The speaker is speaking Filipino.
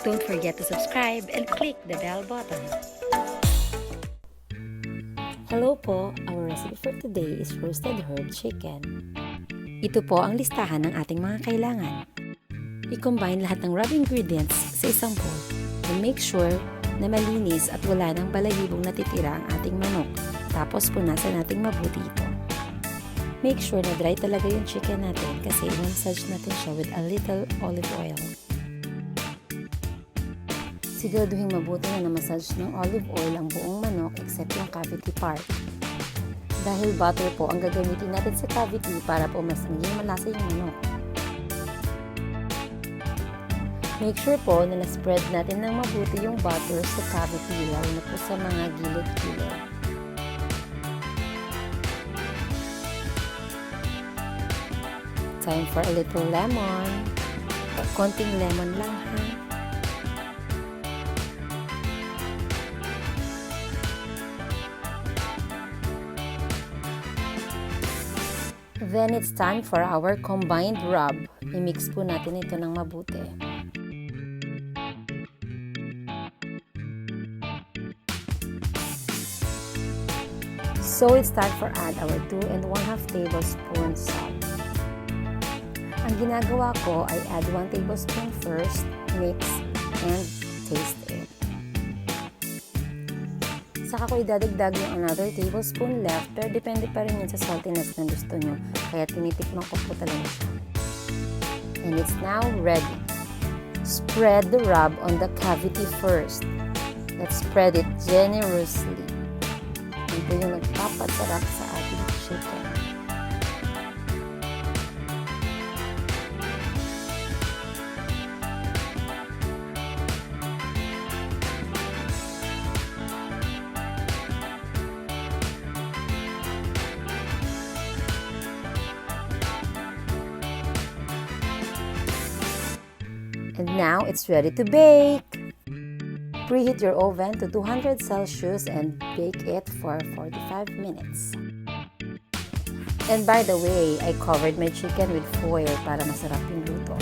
Don't forget to subscribe and click the bell button. Hello po! Our recipe for today is roasted herb chicken. Ito po ang listahan ng ating mga kailangan. I-combine lahat ng raw ingredients sa isang bowl and make sure na malinis at wala ng balahibong natitira ang ating manok. Tapos punasan natin mabuti ito. Make sure na dry talaga yung chicken natin kasi i-massage natin siya with a little olive oil. Siguraduhin mabuti na na-massage ng olive oil ang buong manok except yung cavity part. Dahil butter po ang gagamitin natin sa cavity para po mas maging malasa yung manok. Make sure po na na-spread natin ng mabuti yung butter sa cavity lalo na po sa mga gilid-gilid. Time for a little lemon. Konting lemon lang ha. Then it's time for our combined rub. I-mix po natin ito ng mabuti. So it's time for add our 2 1/2 tablespoons salt. Ang ginagawa ko ay add 1 tablespoon first, mix, and taste it. Saka ko idadagdag yung another tablespoon left, pero depende pa rin yun sa saltiness na gusto nyo. Kaya tinitikman ko po talaga siya. And it's now ready. Spread the rub on the cavity first. Let's spread it generously. Ito yung nagpapasarap sa ating chicken. And now it's ready to bake. Preheat your oven to 200 Celsius and bake it for 45 minutes. And by the way, I covered my chicken with foil para masarap yung luto.